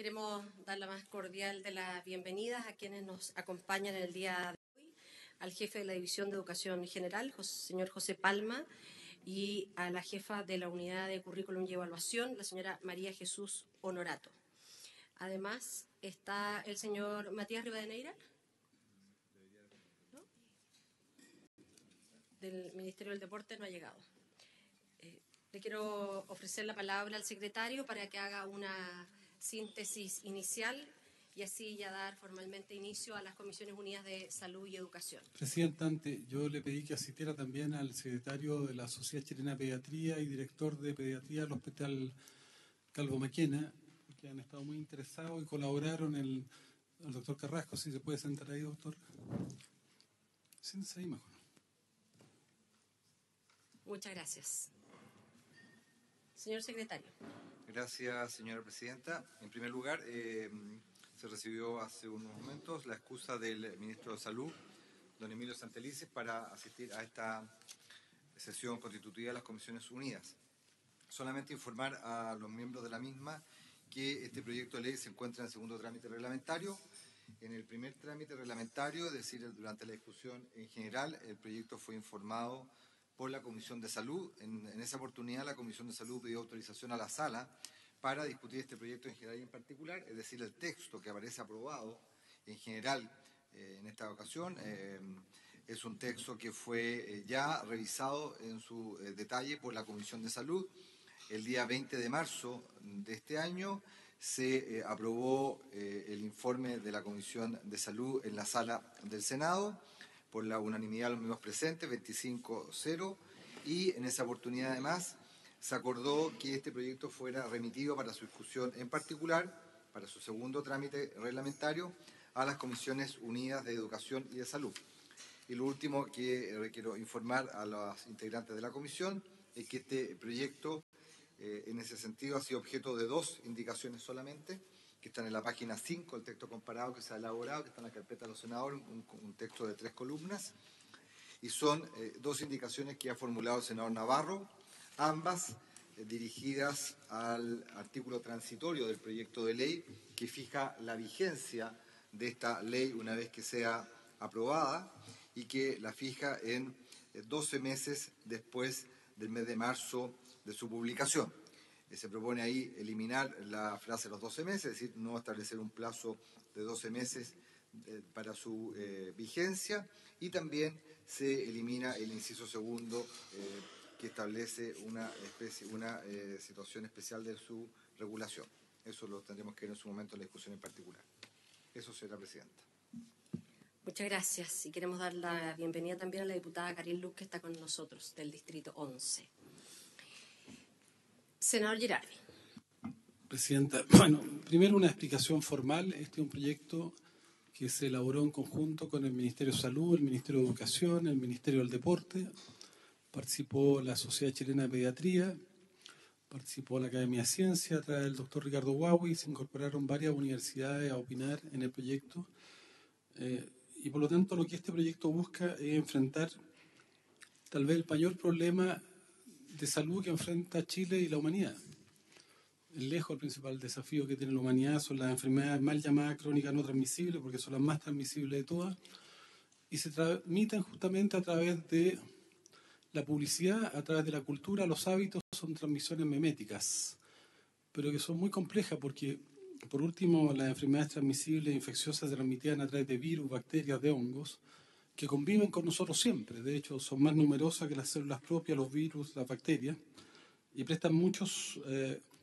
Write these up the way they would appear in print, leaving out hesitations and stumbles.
Queremos dar la más cordial de las bienvenidas a quienes nos acompañan en el día de hoy, al jefe de la División de Educación General, señor José Palma, y a la jefa de la Unidad de Currículum y Evaluación, la señora María Jesús Honorato. Además, está el señor Matías Rivadeneira, ¿no? Del Ministerio del Deporte, no ha llegado. Le quiero ofrecer la palabra al secretario para que haga una síntesis inicial y así ya dar formalmente inicio a las Comisiones Unidas de Salud y Educación. Presidenta, yo le pedí que asistiera también al secretario de la Sociedad Chilena de Pediatría y director de Pediatría del Hospital Calvo Maquena, porque han estado muy interesados y colaboraron el doctor Carrasco. Si se puede sentar ahí, doctor. Siéntese ahí mejor. Muchas gracias. Señor secretario. Gracias, señora presidenta. En primer lugar, se recibió hace unos momentos la excusa del ministro de Salud, don Emilio Santelices, para asistir a esta sesión constitutiva de las Comisiones Unidas. Solamente informar a los miembros de la misma que este proyecto de ley se encuentra en el segundo trámite reglamentario. En el primer trámite reglamentario, es decir, durante la discusión en general, el proyecto fue informado por la Comisión de Salud. En esa oportunidad, la Comisión de Salud pidió autorización a la sala para discutir este proyecto en general y en particular, es decir, el texto que aparece aprobado en general en esta ocasión. Es un texto que fue ya revisado en su detalle por la Comisión de Salud. El día 20 de marzo de este año se aprobó el informe de la Comisión de Salud en la sala del Senado por la unanimidad de los mismos presentes, 25-0, y en esa oportunidad además se acordó que este proyecto fuera remitido para su discusión en particular, para su segundo trámite reglamentario, a las Comisiones Unidas de Educación y de Salud. Y lo último que quiero informar a los integrantes de la comisión es que este proyecto, en ese sentido, ha sido objeto de 2 indicaciones solamente, que están en la página 5, el texto comparado que se ha elaborado, que está en la carpeta de los senadores, un texto de 3 columnas, y son 2 indicaciones que ha formulado el senador Navarro, ambas dirigidas al artículo transitorio del proyecto de ley que fija la vigencia de esta ley una vez que sea aprobada y que la fija en 12 meses después del mes de marzo de su publicación. Se propone ahí eliminar la frase de los 12 meses, es decir, no establecer un plazo de 12 meses para su vigencia, y también se elimina el inciso segundo que establece una situación especial de su regulación. Eso lo tendremos que ver en su momento en la discusión en particular. Eso, señora presidenta. Muchas gracias. Y queremos dar la bienvenida también a la diputada Karil Luz, que está con nosotros, del Distrito 11. Senador Girardi. Presidenta, bueno, primero una explicación formal. Este es un proyecto que se elaboró en conjunto con el Ministerio de Salud, el Ministerio de Educación, el Ministerio del Deporte. Participó la Sociedad Chilena de Pediatría, participó la Academia de Ciencia a través del doctor Ricardo Huawi, y se incorporaron varias universidades a opinar en el proyecto. Y por lo tanto lo que este proyecto busca es enfrentar tal vez el mayor problema de salud que enfrenta Chile y la humanidad. Lejos el principal desafío que tiene la humanidad son las enfermedades mal llamadas crónicas no transmisibles, porque son las más transmisibles de todas, y se transmiten justamente a través de la publicidad, a través de la cultura. Los hábitos son transmisiones meméticas, pero que son muy complejas porque, por último, las enfermedades transmisibles e infecciosas se transmitían a través de virus, bacterias, de hongos, que conviven con nosotros siempre. De hecho, son más numerosas que las células propias, los virus, las bacterias, y prestan muchos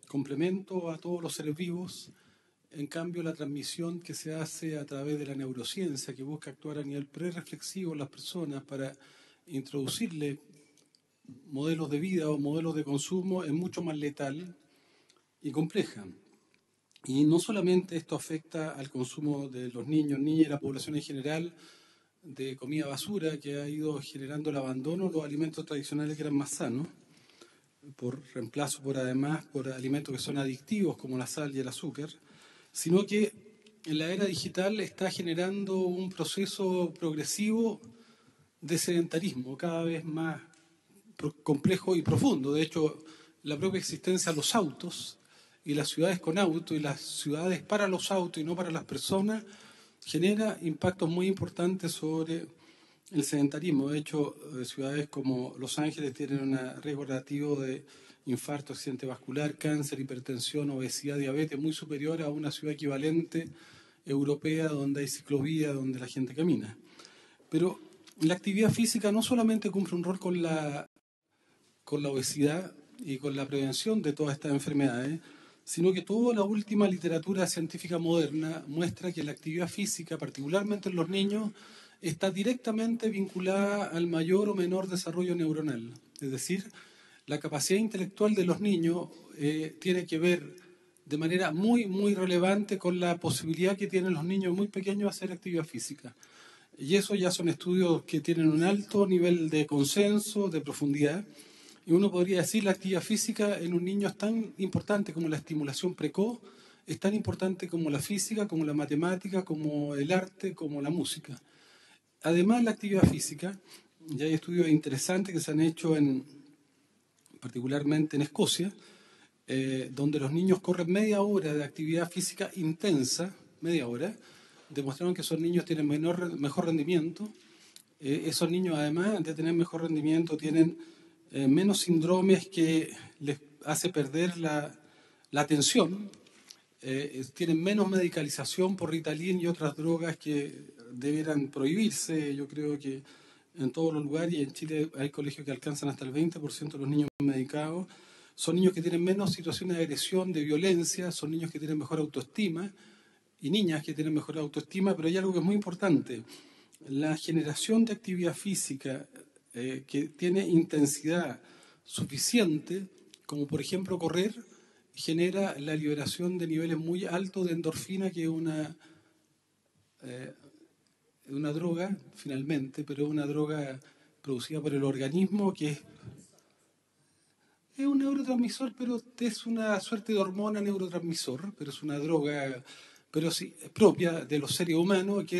complementos a todos los seres vivos. En cambio, la transmisión que se hace a través de la neurociencia, que busca actuar a nivel prereflexivo en las personas para introducirle modelos de vida o modelos de consumo, es mucho más letal y compleja. Y no solamente esto afecta al consumo de los niños, niñas y la población en general, de comida basura, que ha ido generando el abandono de los alimentos tradicionales que eran más sanos, por reemplazo por alimentos que son adictivos como la sal y el azúcar, sino que en la era digital está generando un proceso progresivo de sedentarismo cada vez más complejo y profundo. De hecho, la propia existencia de los autos y las ciudades con auto y las ciudades para los autos y no para las personas, genera impactos muy importantes sobre el sedentarismo. De hecho, ciudades como Los Ángeles tienen un riesgo relativo de infarto, accidente vascular, cáncer, hipertensión, obesidad, diabetes muy superior a una ciudad equivalente europea donde hay ciclovía, donde la gente camina. Pero la actividad física no solamente cumple un rol con la obesidad y con la prevención de todas estas enfermedades, sino que toda la última literatura científica moderna muestra que la actividad física, particularmente en los niños, está directamente vinculada al mayor o menor desarrollo neuronal. Es decir, la capacidad intelectual de los niños tiene que ver de manera muy, muy relevante con la posibilidad que tienen los niños muy pequeños de hacer actividad física. Y eso ya son estudios que tienen un alto nivel de consenso, de profundidad. Y uno podría decir la actividad física en un niño es tan importante como la estimulación precoz, es tan importante como la física, como la matemática, como el arte, como la música. Además, la actividad física, ya hay estudios interesantes que se han hecho particularmente en Escocia, donde los niños corren media hora de actividad física intensa, media hora, demostraron que esos niños tienen mejor rendimiento. Esos niños, además de tener mejor rendimiento, tienen menos síndromes que les hace perder la atención, tienen menos medicalización por Ritalin y otras drogas que debieran prohibirse. Yo creo que en todos los lugares, y en Chile hay colegios que alcanzan hasta el 20% de los niños medicados. Son niños que tienen menos situaciones de agresión, de violencia, son niños que tienen mejor autoestima y niñas que tienen mejor autoestima, pero hay algo que es muy importante. La generación de actividad física que tiene intensidad suficiente, como por ejemplo correr, genera la liberación de niveles muy altos de endorfina, que es una droga, finalmente, pero una droga producida por el organismo que es un neurotransmisor, pero es una suerte de hormona neurotransmisor, pero es una droga pero sí, propia de los seres humanos, que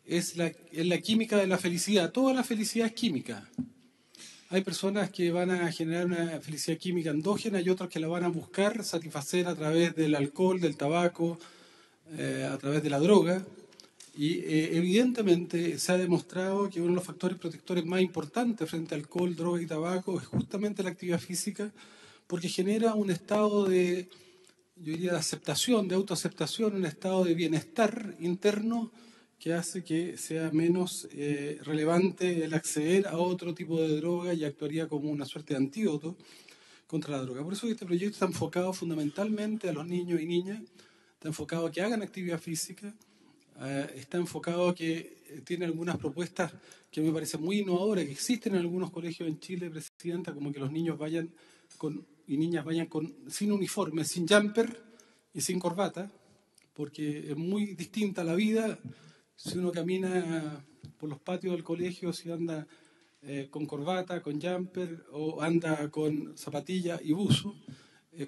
es la química de la felicidad. Toda la felicidad es química. Hay personas que van a generar una felicidad química endógena y otras que la van a buscar satisfacer a través del alcohol, del tabaco, a través de la droga. Y evidentemente se ha demostrado que uno de los factores protectores más importantes frente al alcohol, droga y tabaco es justamente la actividad física, porque genera un estado de, yo diría, de aceptación, de autoaceptación, un estado de bienestar interno que hace que sea menos relevante el acceder a otro tipo de droga y actuaría como una suerte de antídoto contra la droga. Por eso este proyecto está enfocado fundamentalmente a los niños y niñas, está enfocado a que hagan actividad física, está enfocado a que tiene algunas propuestas que me parecen muy innovadoras, que existen en algunos colegios en Chile, Presidenta, como que los niños vayan y niñas vayan sin uniforme, sin jumper y sin corbata, porque es muy distinta la vida si uno camina por los patios del colegio, si anda con corbata, con jumper o anda con zapatilla y buzo.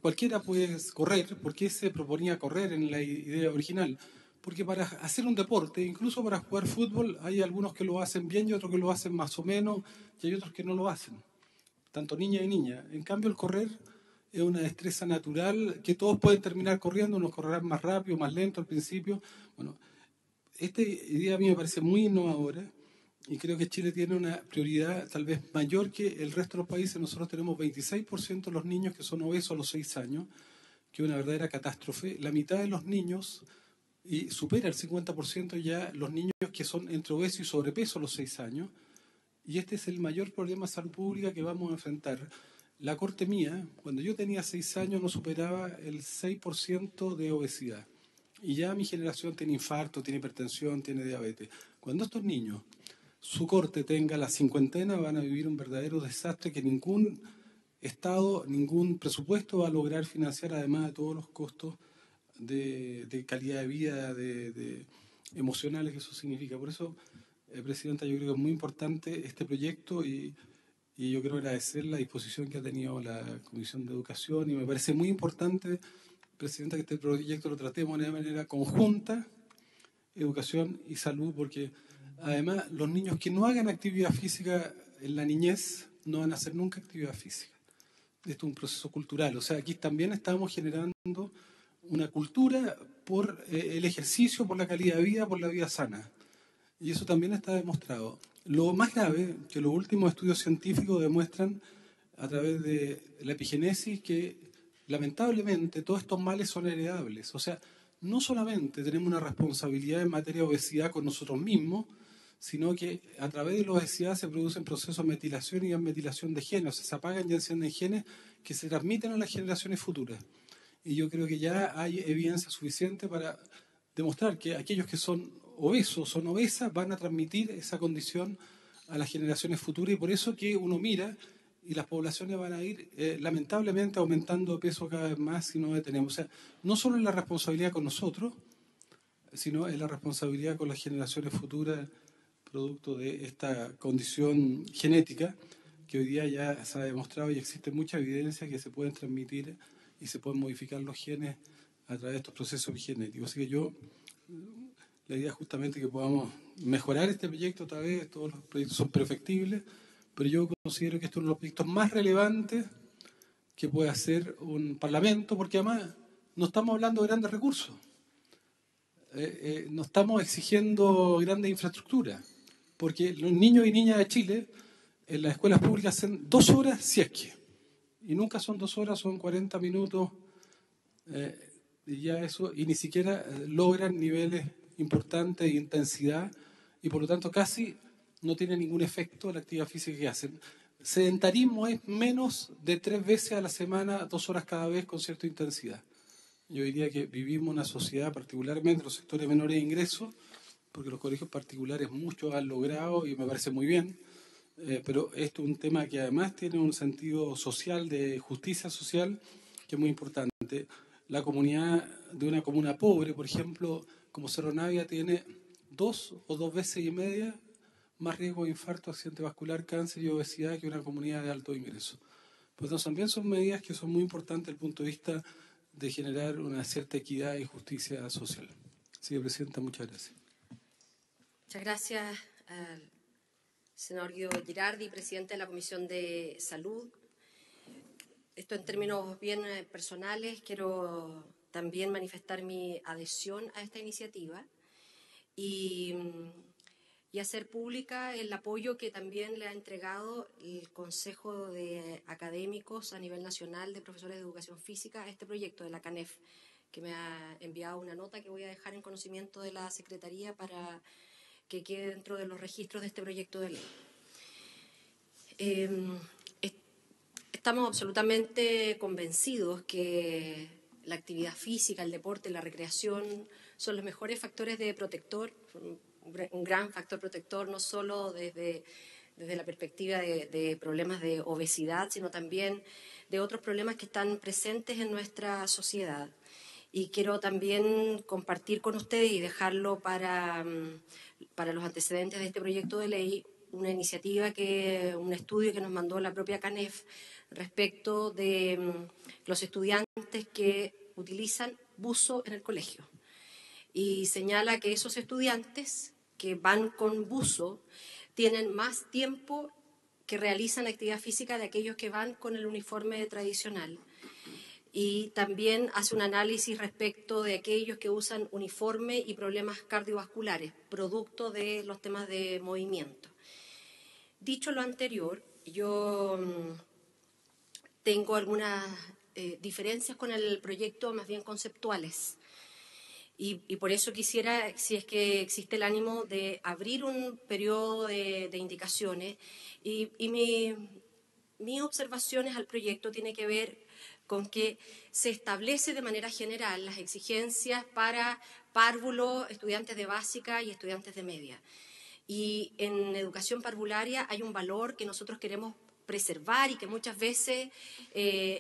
Cualquiera puede correr. ¿Por qué se proponía correr en la idea original? Porque para hacer un deporte, incluso para jugar fútbol, hay algunos que lo hacen bien y otros que lo hacen más o menos, y hay otros que no lo hacen, tanto niñas y niñas. En cambio, el correr es una destreza natural que todos pueden terminar corriendo, unos correrán más rápido, más lento al principio. Bueno, esta idea a mí me parece muy innovadora y creo que Chile tiene una prioridad tal vez mayor que el resto de los países. Nosotros tenemos 26% de los niños que son obesos a los 6 años, que es una verdadera catástrofe. La mitad de los niños, y supera el 50% ya los niños que son entre obesos y sobrepeso a los 6 años. Y este es el mayor problema de salud pública que vamos a enfrentar. La corte mía, cuando yo tenía 6 años, no superaba el 6% de obesidad. Y ya mi generación tiene infarto, tiene hipertensión, tiene diabetes. Cuando estos niños, su corte tenga la cincuentena, van a vivir un verdadero desastre que ningún Estado, ningún presupuesto va a lograr financiar, además de todos los costos de calidad de vida, de emocionales que eso significa. Por eso, Presidenta, yo creo que es muy importante este proyecto y yo quiero agradecer la disposición que ha tenido la Comisión de Educación y me parece muy importante, Presidenta, que este proyecto lo tratemos de manera conjunta, educación y salud, porque además los niños que no hagan actividad física en la niñez no van a hacer nunca actividad física. Esto es un proceso cultural. O sea, aquí también estamos generando una cultura por el ejercicio, por la calidad de vida, por la vida sana. Y eso también está demostrado. Lo más grave, que los últimos estudios científicos demuestran a través de la epigenesis que lamentablemente todos estos males son heredables. O sea, no solamente tenemos una responsabilidad en materia de obesidad con nosotros mismos, sino que a través de la obesidad se producen procesos de metilación y desmetilación de genes, o sea, se apagan y encienden genes que se transmiten a las generaciones futuras. Y yo creo que ya hay evidencia suficiente para demostrar que aquellos que son obesos, son obesas, van a transmitir esa condición a las generaciones futuras, y por eso que uno mira y las poblaciones van a ir lamentablemente aumentando de peso cada vez más si no detenemos. O sea, no solo es la responsabilidad con nosotros, sino es la responsabilidad con las generaciones futuras, producto de esta condición genética que hoy día ya se ha demostrado y existe mucha evidencia que se pueden transmitir y se pueden modificar los genes a través de estos procesos genéticos. Así que la idea es justamente que podamos mejorar este proyecto otra vez. Todos los proyectos son perfectibles, pero yo considero que este es uno de los proyectos más relevantes que puede hacer un parlamento, porque además no estamos hablando de grandes recursos, no estamos exigiendo grandes infraestructuras, porque los niños y niñas de Chile en las escuelas públicas hacen 2 horas si es que, y nunca son 2 horas, son 40 minutos, y ya eso, y ni siquiera logran niveles importantes de intensidad, y por lo tanto casi no tiene ningún efecto la actividad física que hacen. Sedentarismo es menos de 3 veces a la semana, 2 horas cada vez con cierta intensidad. Yo diría que vivimos una sociedad, particularmente los sectores menores de ingresos, porque los colegios particulares muchos han logrado y me parece muy bien, pero esto es un tema que además tiene un sentido social, de justicia social, que es muy importante. La comunidad de una comuna pobre, por ejemplo, como Cerro Navia, tiene 2 o 2 veces y media más riesgo de infarto, accidente vascular, cáncer y obesidad que una comunidad de alto ingreso. Pues también son medidas que son muy importantes desde el punto de vista de generar una cierta equidad y justicia social. Señora Presidenta, muchas gracias. Muchas gracias al senador Guido Girardi, presidente de la Comisión de Salud. Esto en términos bien personales, quiero también manifestar mi adhesión a esta iniciativa y hacer pública el apoyo que también le ha entregado el Consejo de Académicos a nivel nacional de profesores de educación física a este proyecto de la CANEF, que me ha enviado una nota que voy a dejar en conocimiento de la Secretaría para que quede dentro de los registros de este proyecto de ley. Estamos absolutamente convencidos que la actividad física, el deporte, la recreación son los mejores factores de protector, un gran factor protector, no solo desde la perspectiva de problemas de obesidad, sino también de otros problemas que están presentes en nuestra sociedad. Y quiero también compartir con ustedes y dejarlo para los antecedentes de este proyecto de ley una iniciativa, un estudio que nos mandó la propia CANEF respecto de los estudiantes que utilizan buzo en el colegio. Y señala que esos estudiantes que van con buzo tienen más tiempo que realizan actividad física de aquellos que van con el uniforme tradicional. Y también hace un análisis respecto de aquellos que usan uniforme y problemas cardiovasculares, producto de los temas de movimiento. Dicho lo anterior, yo tengo algunas diferencias con el proyecto más bien conceptuales. Y por eso quisiera, si es que existe el ánimo, de abrir un periodo de indicaciones. Y mis observaciones al proyecto tienen que ver con que se establece de manera general las exigencias para párvulos, estudiantes de básica y estudiantes de media. Y en educación parvularia hay un valor que nosotros queremos preservar y que muchas veces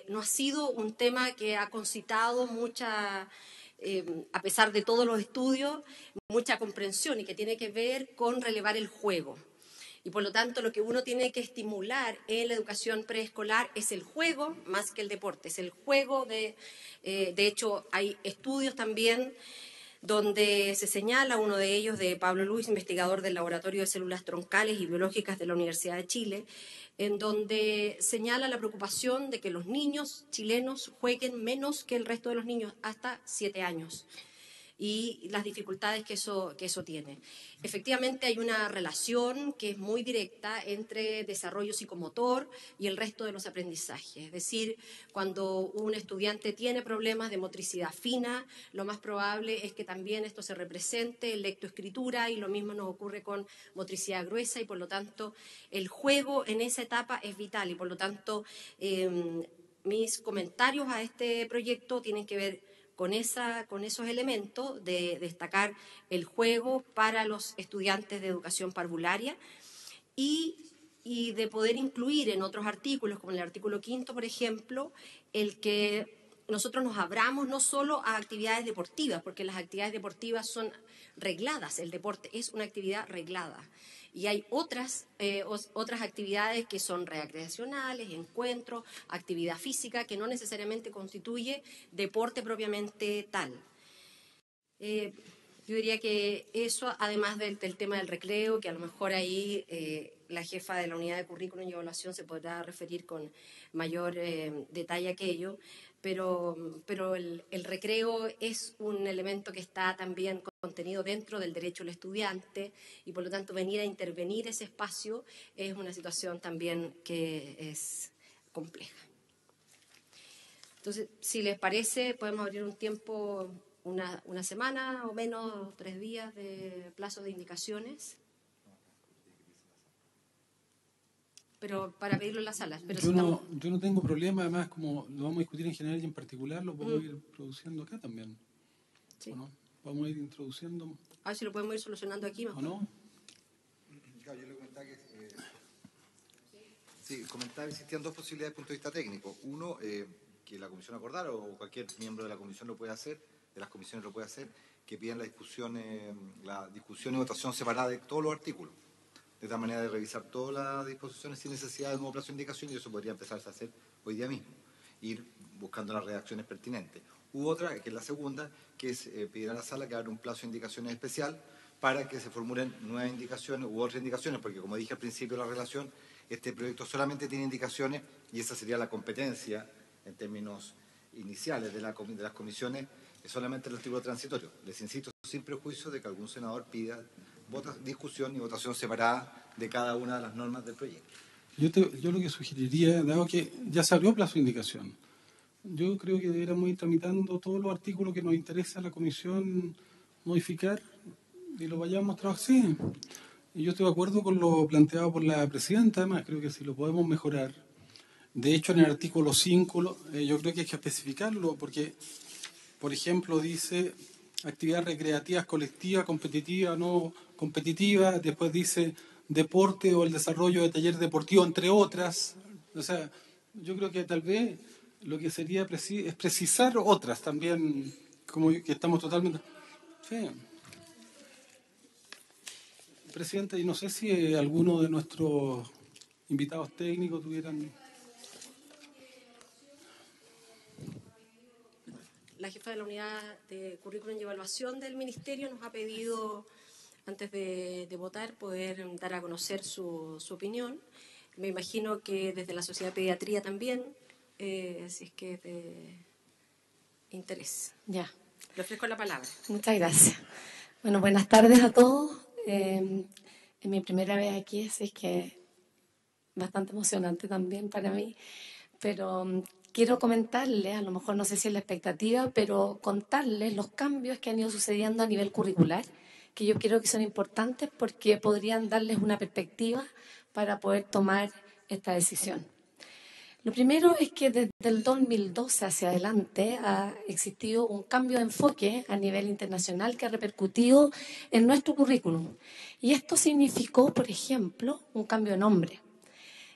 no ha sido un tema que ha concitado mucha, a pesar de todos los estudios, mucha comprensión, y que tiene que ver con relevar el juego. Y por lo tanto, lo que uno tiene que estimular en la educación preescolar es el juego más que el deporte, es el juego. De hecho, hay estudios también donde se señala, uno de ellos de Pablo Luis, investigador del Laboratorio de Células Troncales y Biológicas de la Universidad de Chile, en donde señala la preocupación de que los niños chilenos jueguen menos que el resto de los niños, hasta 7 años, y las dificultades que eso tiene. Efectivamente hay una relación que es muy directa entre desarrollo psicomotor y el resto de los aprendizajes. Es decir, cuando un estudiante tiene problemas de motricidad fina, lo más probable es que también esto se represente en lectoescritura, y lo mismo nos ocurre con motricidad gruesa, y por lo tanto el juego en esa etapa es vital, y por lo tanto mis comentarios a este proyecto tienen que ver con esos elementos de destacar el juego para los estudiantes de educación parvularia y de poder incluir en otros artículos, como el artículo 5, por ejemplo, el que nosotros nos abramos no solo a actividades deportivas, porque las actividades deportivas son regladas, el deporte es una actividad reglada. Y hay otras actividades que son recreacionales, encuentros, actividad física, que no necesariamente constituye deporte propiamente tal. Yo diría que eso, además del tema del recreo, que a lo mejor ahí la jefa de la unidad de currículum y evaluación se podrá referir con mayor detalle a aquello, pero el recreo es un elemento que está también contenido dentro del derecho del estudiante, y por lo tanto venir a intervenir ese espacio es una situación también que es compleja. Entonces, si les parece, podemos abrir un tiempo, una semana o menos, 3 días de plazo de indicaciones. Pero para pedirlo en las salas. Pero yo no tengo problema, además, como lo vamos a discutir en general y en particular, lo podemos ir produciendo acá también. Sí. ¿O no? Vamos a ir introduciendo. A ver si lo podemos ir solucionando aquí mejor. ¿O no? Claro, yo le comentaba que comentaba que existían 2 posibilidades desde el punto de vista técnico. Uno, que la comisión acordara, o cualquier miembro de la comisión lo puede hacer, de las comisiones lo puede hacer, que pidan la discusión y votación separada de todos los artículos, de tal manera de revisar todas las disposiciones sin necesidad de nuevo plazo de indicación, y eso podría empezarse a hacer hoy día mismo, ir buscando las redacciones pertinentes. U otra, que es la segunda, que es pedir a la sala que abra un plazo de indicaciones especial para que se formulen nuevas indicaciones u otras indicaciones, porque como dije al principio de la relación, este proyecto solamente tiene indicaciones, y esa sería la competencia en términos iniciales de las comisiones, es solamente el artículo transitorio. Les insisto, sin prejuicio de que algún senador pida discusión y votación separada de cada una de las normas del proyecto. Yo lo que sugeriría, dado que ya se abrió plazo de indicación, yo creo que deberíamos ir tramitando todos los artículos que nos interesa a la comisión modificar y lo vayamos a trabajar. Sí, y yo estoy de acuerdo con lo planteado por la presidenta, además creo que si lo podemos mejorar. De hecho, en el artículo 5, yo creo que hay que especificarlo, porque, por ejemplo, dice actividades recreativas, colectivas, competitivas, no competitivas, después dice deporte o el desarrollo de talleres deportivos, entre otras. O sea, yo creo que tal vez lo que sería es precisar otras también, como que estamos totalmente... Sí. Presidenta, y no sé si alguno de nuestros invitados técnicos tuvieran... La jefa de la unidad de currículum y evaluación del ministerio nos ha pedido, antes de votar, poder dar a conocer su opinión. Me imagino que desde la Sociedad de Pediatría también, si es que es de interés. Ya. Le ofrezco la palabra. Muchas gracias. Bueno, buenas tardes a todos. Es mi primera vez aquí, así que bastante emocionante también para mí. Pero quiero comentarles, a lo mejor no sé si es la expectativa, pero contarles los cambios que han ido sucediendo a nivel curricular, que yo creo que son importantes porque podrían darles una perspectiva para poder tomar esta decisión. Lo primero es que desde el 2012 hacia adelante ha existido un cambio de enfoque a nivel internacional que ha repercutido en nuestro currículum. Y esto significó, por ejemplo, un cambio de nombre.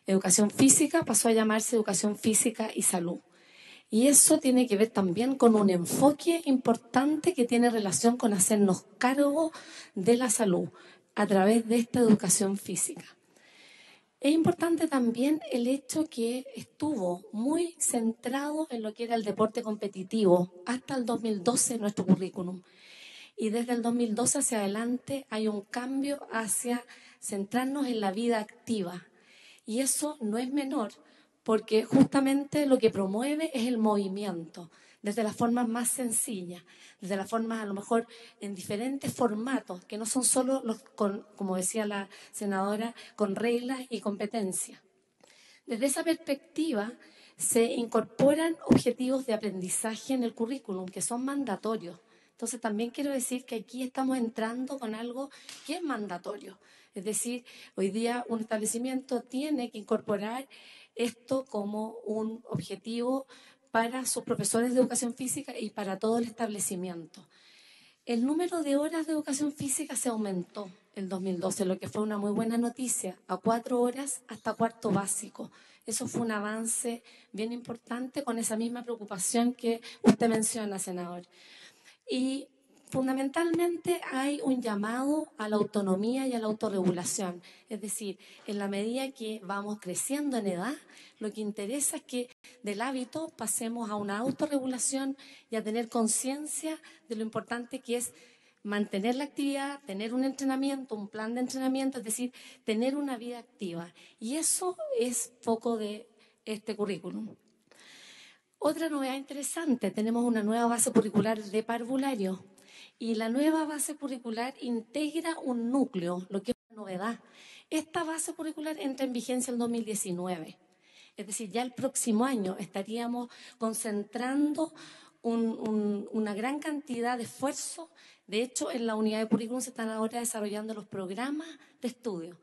Educación física pasó a llamarse Educación Física y Salud. Y eso tiene que ver también con un enfoque importante que tiene relación con hacernos cargo de la salud a través de esta educación física. Es importante también el hecho que estuvo muy centrado en lo que era el deporte competitivo hasta el 2012 en nuestro currículum. y desde el 2012 hacia adelante hay un cambio hacia centrarnos en la vida activa. Y eso no es menor, porque justamente lo que promueve es el movimiento, desde las formas más sencillas, desde las formas a lo mejor en diferentes formatos, que no son solo los como decía la senadora, con reglas y competencias. Desde esa perspectiva se incorporan objetivos de aprendizaje en el currículum que son mandatorios. Entonces también quiero decir que aquí estamos entrando con algo que es mandatorio. Es decir, hoy día un establecimiento tiene que incorporar esto como un objetivo para sus profesores de educación física y para todo el establecimiento. El número de horas de educación física se aumentó en 2012, lo que fue una muy buena noticia, a 4 horas hasta cuarto básico. Eso fue un avance bien importante con esa misma preocupación que usted menciona, senador. Y fundamentalmente hay un llamado a la autonomía y a la autorregulación. Es decir, en la medida que vamos creciendo en edad, lo que interesa es que del hábito pasemos a una autorregulación y a tener conciencia de lo importante que es mantener la actividad, tener un entrenamiento, un plan de entrenamiento, es decir, tener una vida activa. Y eso es foco de este currículum. Otra novedad interesante, tenemos una nueva base curricular de parvulario y la nueva base curricular integra un núcleo, lo que es una novedad. Esta base curricular entra en vigencia en 2019, es decir, ya el próximo año estaríamos concentrando una gran cantidad de esfuerzo. De hecho, en la unidad de currículum se están ahora desarrollando los programas de estudio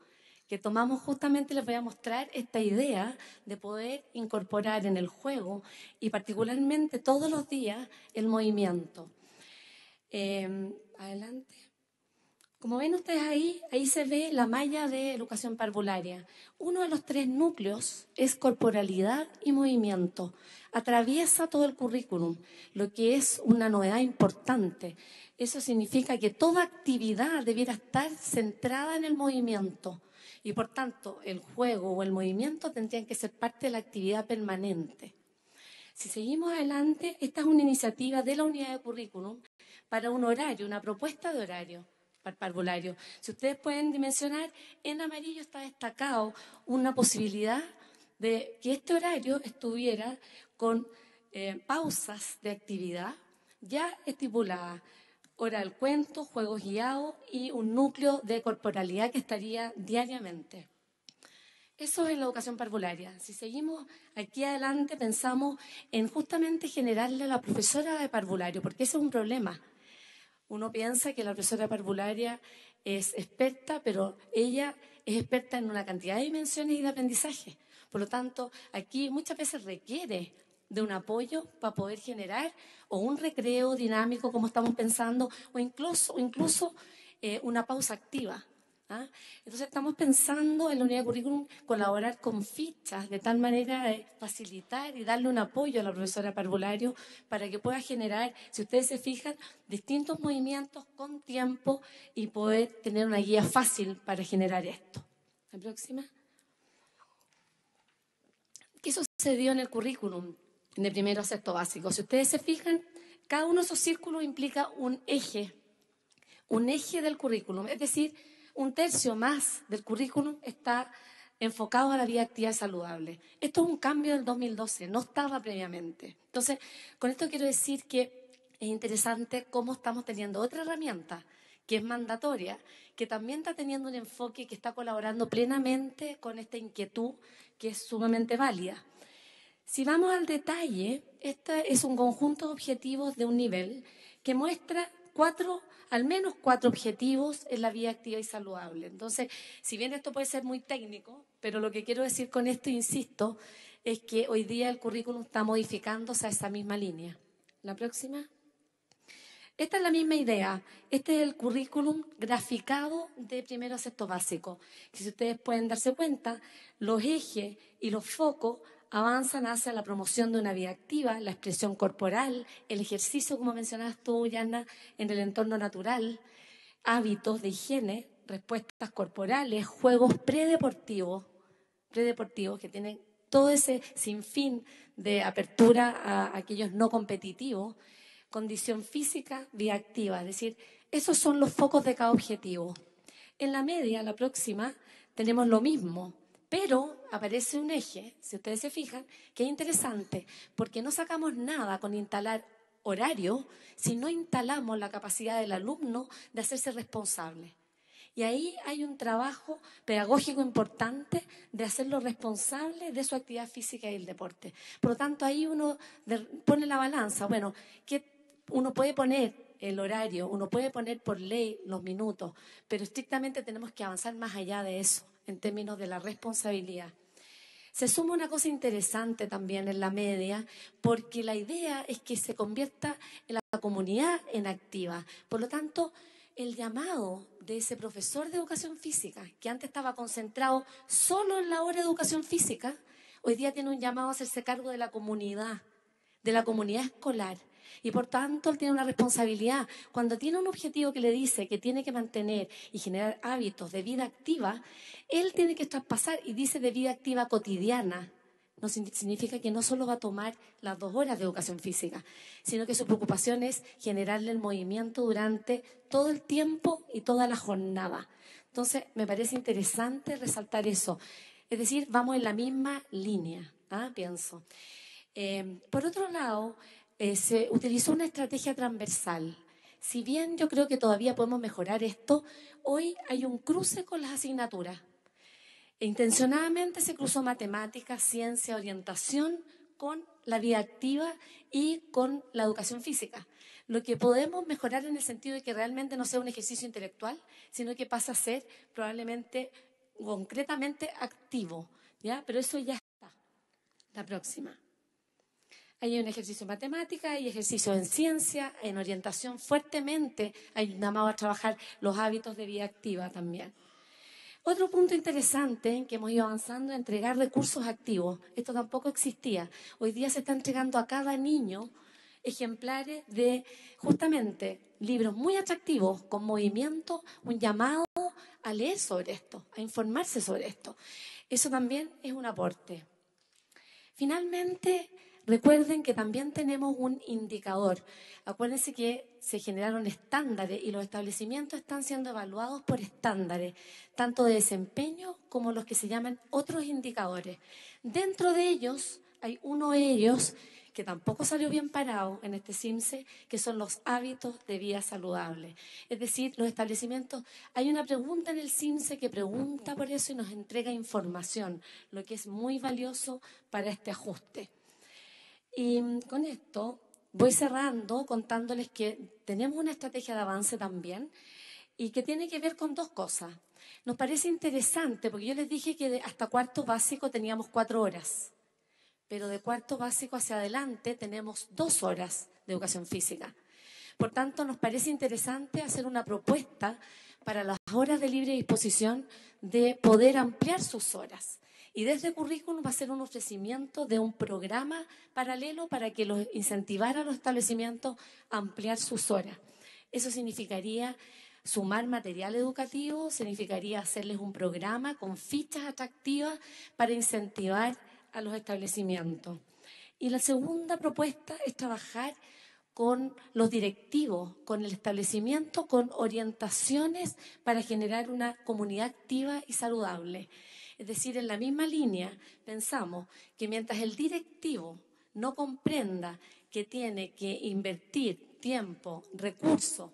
que tomamos justamente, les voy a mostrar esta idea de poder incorporar en el juego y particularmente todos los días el movimiento. Adelante. Como ven ustedes ahí se ve la malla de educación parvularia. Uno de los 3 núcleos es corporalidad y movimiento. Atraviesa todo el currículum, lo que es una novedad importante. Eso significa que toda actividad debiera estar centrada en el movimiento. Y por tanto, el juego o el movimiento tendrían que ser parte de la actividad permanente. Si seguimos adelante, esta es una iniciativa de la unidad de currículum para un horario, una propuesta de horario para parvulario. Si ustedes pueden dimensionar, en amarillo está destacado una posibilidad de que este horario estuviera con pausas de actividad ya estipuladas. Hora del cuento, juegos guiados y un núcleo de corporalidad que estaría diariamente. Eso es la educación parvularia. Si seguimos aquí adelante, pensamos en justamente generarle a la profesora de parvulario, porque ese es un problema. Uno piensa que la profesora de parvularia es experta, pero ella es experta en una cantidad de dimensiones y de aprendizaje. Por lo tanto, aquí muchas veces requiere de un apoyo para poder generar o un recreo dinámico, como estamos pensando, o incluso una pausa activa. Entonces estamos pensando en la unidad de currículum colaborar con fichas de tal manera de facilitar y darle un apoyo a la profesora parvulario para que pueda generar, si ustedes se fijan, distintos movimientos con tiempo y poder tener una guía fácil para generar esto. La próxima. ¿Qué sucedió en el currículum de primero a sexto básico? Si ustedes se fijan, cada uno de esos círculos implica un eje del currículum, es decir, 1/3 más del currículum está enfocado a la vida activa y saludable. Esto es un cambio del 2012, no estaba previamente. Entonces, con esto quiero decir que es interesante cómo estamos teniendo otra herramienta que es mandatoria, que también está teniendo un enfoque que está colaborando plenamente con esta inquietud que es sumamente válida. Si vamos al detalle, este es un conjunto de objetivos de un nivel que muestra al menos 4 objetivos en la vida activa y saludable. Entonces, si bien esto puede ser muy técnico, pero lo que quiero decir con esto, insisto, es que hoy día el currículum está modificándose a esa misma línea. La próxima. Esta es la misma idea. Este es el currículum graficado de primero a sexto básico. Que si ustedes pueden darse cuenta, los ejes y los focos avanzan hacia la promoción de una vida activa, la expresión corporal, el ejercicio, como mencionabas tú, Yana, en el entorno natural, hábitos de higiene, respuestas corporales, juegos predeportivos que tienen todo ese sinfín de apertura a aquellos no competitivos, condición física, vida activa, es decir, Esos son los focos de cada objetivo. En la media, la próxima, tenemos lo mismo, pero aparece un eje, si ustedes se fijan, que es interesante, porque no sacamos nada con instalar horario si no instalamos la capacidad del alumno de hacerse responsable. Y ahí hay un trabajo pedagógico importante de hacerlo responsable de su actividad física y el deporte. Por lo tanto, ahí uno pone la balanza. Bueno, que uno puede poner el horario, uno puede poner por ley los minutos, pero estrictamente tenemos que avanzar más allá de eso, en términos de la responsabilidad. Se suma una cosa interesante también en la media, porque la idea es que se convierta en la comunidad en activa. Por lo tanto, el llamado de ese profesor de educación física, que antes estaba concentrado solo en la hora de educación física, hoy día tiene un llamado a hacerse cargo de la comunidad escolar. Y por tanto, él tiene una responsabilidad. Cuando tiene un objetivo que le dice que tiene que mantener y generar hábitos de vida activa, él tiene que traspasar, y dice de vida activa cotidiana. No significa que no solo va a tomar las 2 horas de educación física, sino que su preocupación es generarle el movimiento durante todo el tiempo y toda la jornada. Entonces, me parece interesante resaltar eso. Es decir, vamos en la misma línea, pienso. Por otro lado, se utilizó una estrategia transversal. Si bien yo creo que todavía podemos mejorar esto, hoy hay un cruce con las asignaturas. Intencionadamente se cruzó matemáticas, ciencia, orientación con la vida activa y con la educación física. Lo que podemos mejorar en el sentido de que realmente no sea un ejercicio intelectual, sino que pasa a ser probablemente, concretamente, activo, ¿ya? Pero eso ya está. La próxima. Hay un ejercicio en matemática, hay ejercicio en ciencia, en orientación fuertemente. Hay un llamado a trabajar los hábitos de vida activa también. Otro punto interesante en que hemos ido avanzando es entregar recursos activos. Esto tampoco existía. Hoy día se está entregando a cada niño ejemplares de, justamente, libros muy atractivos, con movimiento, un llamado a leer sobre esto, a informarse sobre esto. Eso también es un aporte. Finalmente, recuerden que también tenemos un indicador. Acuérdense que se generaron estándares y los establecimientos están siendo evaluados por estándares, tanto de desempeño como los que se llaman otros indicadores. Dentro de ellos, hay uno de ellos que tampoco salió bien parado en este CIMSE, que son los hábitos de vida saludable. Es decir, los establecimientos, hay una pregunta en el CIMSE que pregunta por eso y nos entrega información, lo que es muy valioso para este ajuste. Y con esto voy cerrando contándoles que tenemos una estrategia de avance también y que tiene que ver con 2 cosas. Nos parece interesante porque yo les dije que hasta 4º básico teníamos 4 horas, pero de 4º básico hacia adelante tenemos 2 horas de educación física. Por tanto, nos parece interesante hacer una propuesta para las horas de libre disposición de poder ampliar sus horas. Y desde Currículum va a ser un ofrecimiento de un programa paralelo para que los incentivara a los establecimientos a ampliar sus horas. Eso significaría sumar material educativo, significaría hacerles un programa con fichas atractivas para incentivar a los establecimientos. Y la segunda propuesta es trabajar con los directivos, con el establecimiento, con orientaciones para generar una comunidad activa y saludable. Es decir, en la misma línea pensamos que mientras el directivo no comprenda que tiene que invertir tiempo, recursos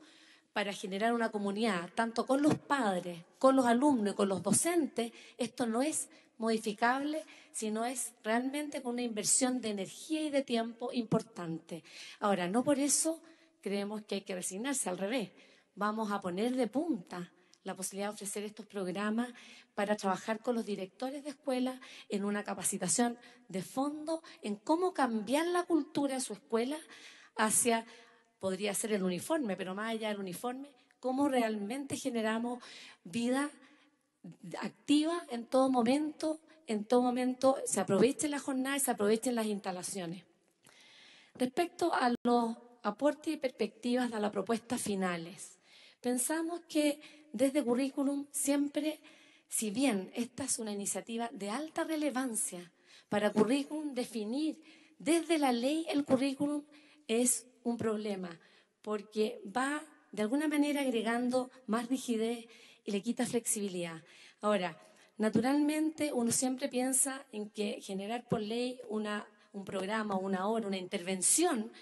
para generar una comunidad, tanto con los padres, con los alumnos y con los docentes, esto no es modificable, sino es realmente con una inversión de energía y de tiempo importante. Ahora, no por eso creemos que hay que resignarse, al revés. Vamos a poner de punta la posibilidad de ofrecer estos programas para trabajar con los directores de escuela en una capacitación de fondo en cómo cambiar la cultura de su escuela hacia, podría ser el uniforme, pero más allá del uniforme, cómo realmente generamos vida activa en todo momento se aproveche la jornada y se aprovechen las instalaciones. Respecto a los aportes y perspectivas de las propuestas finales, pensamos que desde Currículum siempre, si bien esta es una iniciativa de alta relevancia para Currículum, definir desde la ley el Currículum es un problema, porque va de alguna manera agregando más rigidez y le quita flexibilidad. Ahora, naturalmente uno siempre piensa en que generar por ley un programa, una hora, una intervención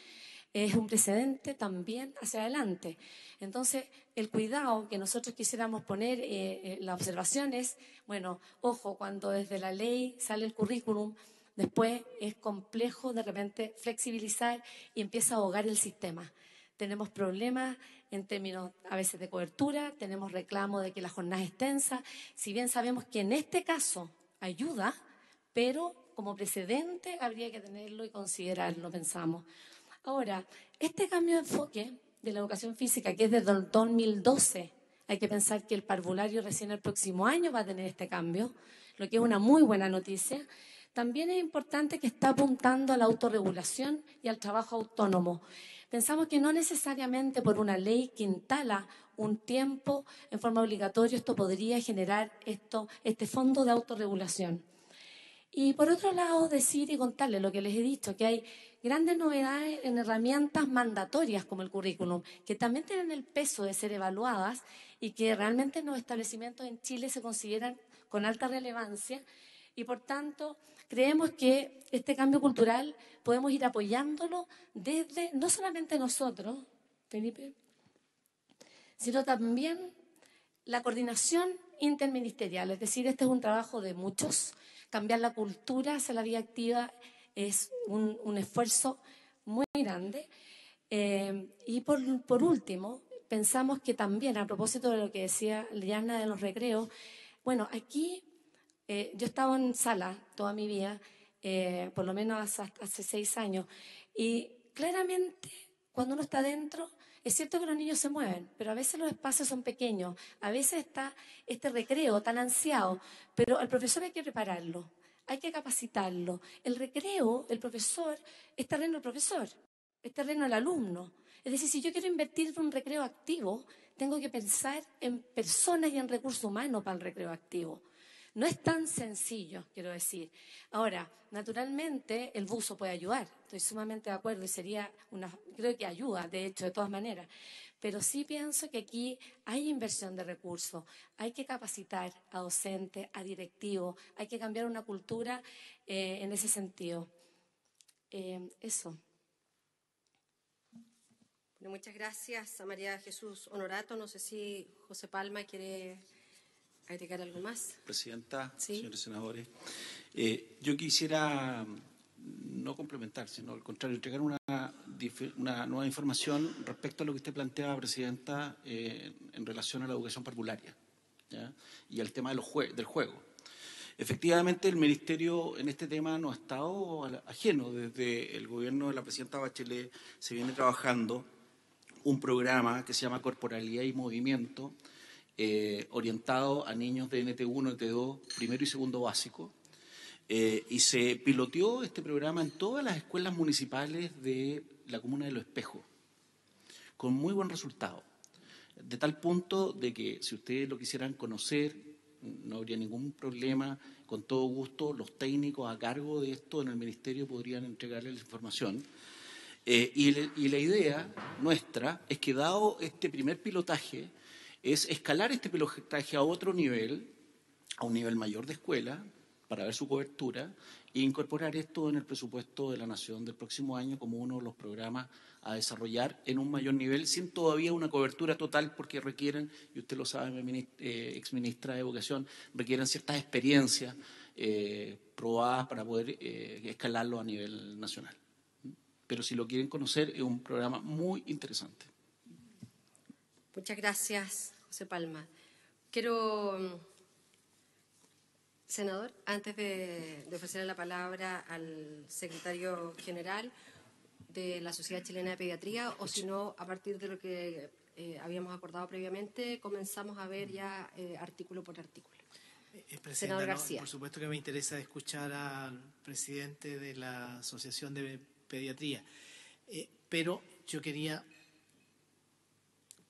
es un precedente también hacia adelante. Entonces, el cuidado que nosotros quisiéramos poner, la observación es, bueno, ojo, cuando desde la ley sale el currículum, después es complejo de repente flexibilizar y empieza a ahogar el sistema. Tenemos problemas en términos a veces de cobertura, tenemos reclamo de que la jornada es extensa, si bien sabemos que en este caso ayuda, pero como precedente habría que tenerlo y considerarlo, pensamos. Ahora, este cambio de enfoque de la educación física, que es desde el 2012, hay que pensar que el parvulario recién el próximo año va a tener este cambio, lo que es una muy buena noticia. También es importante que está apuntando a la autorregulación y al trabajo autónomo. Pensamos que no necesariamente por una ley que instala un tiempo en forma obligatoria esto podría generar este fondo de autorregulación. Y por otro lado, decir y contarles lo que les he dicho, que hay grandes novedades en herramientas mandatorias como el currículum, que también tienen el peso de ser evaluadas y que realmente en los establecimientos en Chile se consideran con alta relevancia y por tanto creemos que este cambio cultural podemos ir apoyándolo desde, no solamente nosotros, Felipe, sino también la coordinación interministerial, es decir, este es un trabajo de muchos. Cambiar la cultura hacia la vida activa es un esfuerzo muy grande. Y por último, pensamos que también, a propósito de lo que decía Liana de los recreos, bueno, aquí yo he estado en sala toda mi vida, por lo menos hace 6 años, y claramente cuando uno está dentro, es cierto que los niños se mueven, pero a veces los espacios son pequeños, a veces está este recreo tan ansiado, pero al profesor hay que prepararlo, hay que capacitarlo. El recreo, el profesor, es terreno del profesor, es terreno del alumno. Es decir, si yo quiero invertir en un recreo activo, tengo que pensar en personas y en recursos humanos para el recreo activo. No es tan sencillo, quiero decir. Ahora, naturalmente, el buzo puede ayudar. Estoy sumamente de acuerdo y creo que ayuda, de hecho, de todas maneras. Pero sí pienso que aquí hay inversión de recursos. Hay que capacitar a docentes, a directivos. Hay que cambiar una cultura en ese sentido. Eso. Bueno, muchas gracias a María Jesús Honorato. No sé si José Palma quiere agregar algo más. Presidenta, ¿Sí? Señores senadores, yo quisiera no complementar, sino al contrario, entregar una nueva información respecto a lo que usted planteaba, Presidenta, en relación a la educación parvularia, ¿ya? Y al tema del juego. Efectivamente, el Ministerio en este tema no ha estado ajeno. Desde el gobierno de la Presidenta Bachelet se viene trabajando un programa que se llama Corporalidad y Movimiento, orientado a niños de NT1, NT2, primero y segundo básico, y se piloteó este programa en todas las escuelas municipales de la comuna de Los Espejos, con muy buen resultado, de tal punto de que si ustedes lo quisieran conocer, no habría ningún problema, con todo gusto, los técnicos a cargo de esto en el Ministerio podrían entregarles la información. Y la idea nuestra es que, dado este primer pilotaje, es escalar este pilotaje a otro nivel, a un nivel mayor de escuela, para ver su cobertura, e incorporar esto en el presupuesto de la Nación del próximo año como uno de los programas a desarrollar en un mayor nivel, sin todavía una cobertura total, porque requieren, y usted lo sabe, exministra de Educación, requieren ciertas experiencias probadas para poder escalarlo a nivel nacional. Pero si lo quieren conocer, es un programa muy interesante. Muchas gracias, José Palma. Senador, antes de ofrecer la palabra al secretario general de la Sociedad Chilena de Pediatría, o si no, a partir de lo que habíamos acordado previamente, comenzamos a ver ya artículo por artículo. Senador García. Por supuesto que me interesa escuchar al presidente de la Asociación de Pediatría, pero yo quería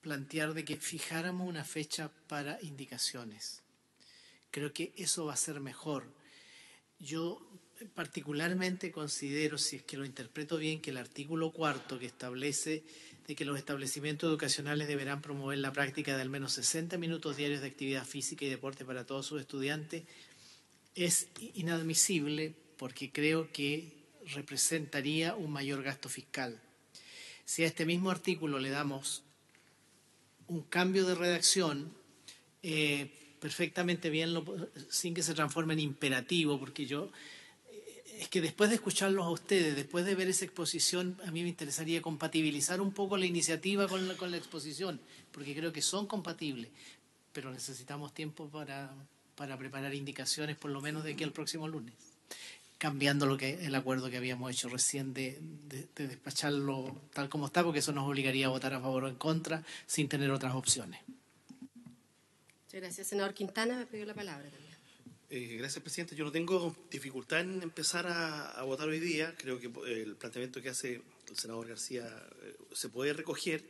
plantear de que fijáramos una fecha para indicaciones. Creo que eso va a ser mejor. Yo particularmente considero, si es que lo interpreto bien, que el artículo 4 que establece de que los establecimientos educacionales deberán promover la práctica de al menos 60 minutos diarios de actividad física y deporte para todos sus estudiantes es inadmisible porque creo que representaría un mayor gasto fiscal. Si a este mismo artículo le damos un cambio de redacción, perfectamente bien, sin que se transforme en imperativo, porque es que después de escucharlos a ustedes, después de ver esa exposición, a mí me interesaría compatibilizar un poco la iniciativa con la exposición, porque creo que son compatibles, pero necesitamos tiempo para preparar indicaciones, por lo menos de aquí al próximo lunes, cambiando el acuerdo que habíamos hecho recién de despacharlo tal como está, porque eso nos obligaría a votar a favor o en contra sin tener otras opciones. Muchas gracias. Senador Quintana me pidió la palabra también. Gracias, presidente. Yo no tengo dificultad en empezar a votar hoy día. Creo que el planteamiento que hace el senador García se puede recoger,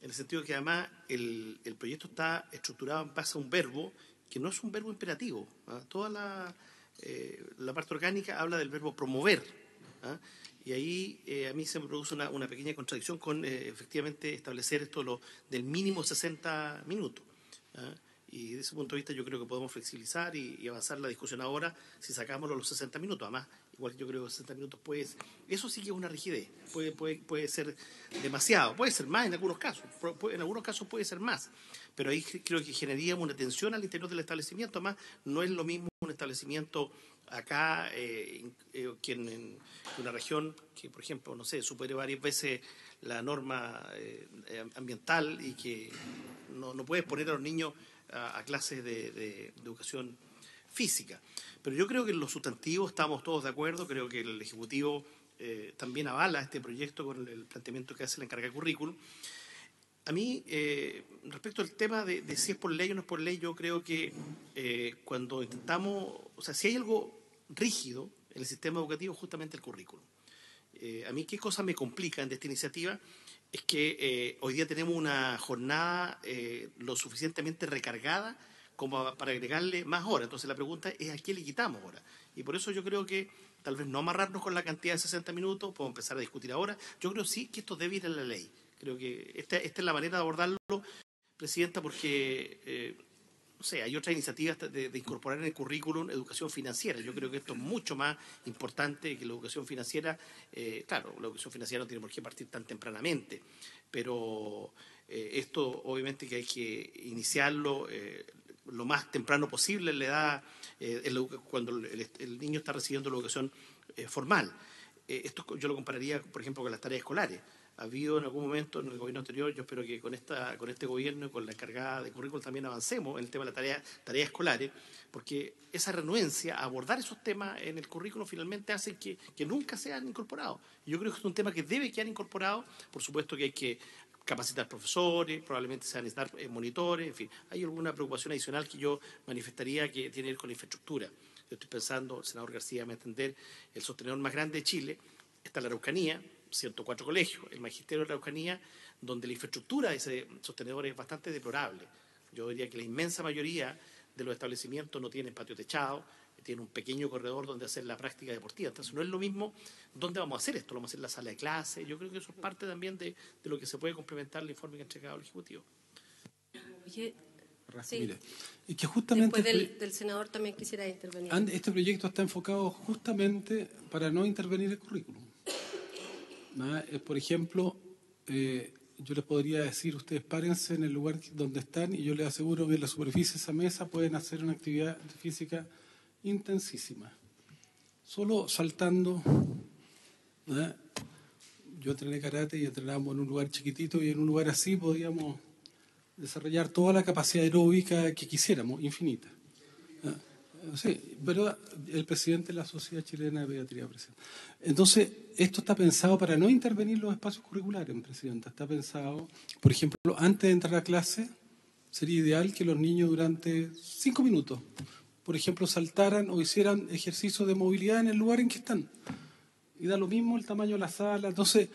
en el sentido que además el proyecto está estructurado en base a un verbo que no es un verbo imperativo. Toda la parte orgánica habla del verbo promover. Y ahí a mí se me produce una pequeña contradicción con efectivamente establecer esto del mínimo 60 minutos. Y desde ese punto de vista yo creo que podemos flexibilizar y avanzar la discusión ahora si sacamos los 60 minutos. Además, igual yo creo que 60 minutos eso sí que es una rigidez, puede ser demasiado, puede ser más en algunos casos, en algunos casos puede ser más, pero ahí creo que generaríamos una tensión al interior del establecimiento. Además, no es lo mismo un establecimiento acá que en una región que, por ejemplo, no sé, supere varias veces la norma ambiental y que no puedes poner a los niños a clases de educación física. Pero yo creo que en los sustantivos estamos todos de acuerdo. Creo que el Ejecutivo también avala este proyecto con el planteamiento que hace la encargada de currículum. A mí, respecto al tema de si es por ley o no es por ley, yo creo que cuando intentamos, o sea, si hay algo rígido en el sistema educativo, justamente el currículum. A mí, ¿qué cosa me complica de esta iniciativa? Es que hoy día tenemos una jornada lo suficientemente recargada como para agregarle más horas. Entonces la pregunta es ¿a qué le quitamos horas? Y por eso yo creo que tal vez no amarrarnos con la cantidad de 60 minutos, podemos empezar a discutir ahora. Yo creo sí que esto debe ir en la ley. Creo que esta es la manera de abordarlo, Presidenta, porque no sé, hay otras iniciativas de incorporar en el currículum educación financiera. Yo creo que esto es mucho más importante que la educación financiera. Claro, la educación financiera no tiene por qué partir tan tempranamente, pero esto obviamente que hay que iniciarlo lo más temprano posible en la edad, cuando el niño está recibiendo la educación formal. Esto yo lo compararía, por ejemplo, con las tareas escolares. Ha habido en algún momento en el gobierno anterior, yo espero que con este gobierno y con la encargada de currículum también avancemos en el tema de las tareas escolares, porque esa renuencia a abordar esos temas en el currículum finalmente hace que nunca sean incorporados. Yo creo que es un tema que debe quedar incorporado. Por supuesto que hay que capacitar profesores, probablemente se van a necesitar monitores, en fin. Hay alguna preocupación adicional que yo manifestaría que tiene que ver con la infraestructura. Yo estoy pensando, el senador García me va a entender, el sostenedor más grande de Chile está en la Araucanía, 104 colegios, el magisterio de la Araucanía, donde la infraestructura de ese sostenedor es bastante deplorable. Yo diría que la inmensa mayoría de los establecimientos no tienen patio techado, tienen un pequeño corredor donde hacer la práctica deportiva. Entonces no es lo mismo dónde vamos a hacer esto, lo vamos a hacer en la sala de clase. Yo creo que eso es parte también de lo que se puede complementar el informe que ha entregado el Ejecutivo. Oye, sí. Mire, y que justamente después del senador también quisiera intervenir. Este proyecto está enfocado justamente para no intervenir el currículum. Por ejemplo, yo les podría decir, ustedes párense en el lugar donde están y yo les aseguro que en la superficie de esa mesa pueden hacer una actividad física intensísima. Solo saltando. Yo entrené karate y entrenábamos en un lugar chiquitito y en un lugar así podíamos desarrollar toda la capacidad aeróbica que quisiéramos, infinita. Sí, pero el presidente de la Sociedad Chilena de Pediatría, presidente. Entonces, esto está pensado para no intervenir los espacios curriculares, presidenta. Está pensado, por ejemplo, antes de entrar a clase, sería ideal que los niños durante 5 minutos, por ejemplo, saltaran o hicieran ejercicios de movilidad en el lugar en que están. Y da lo mismo el tamaño de la sala. Entonces,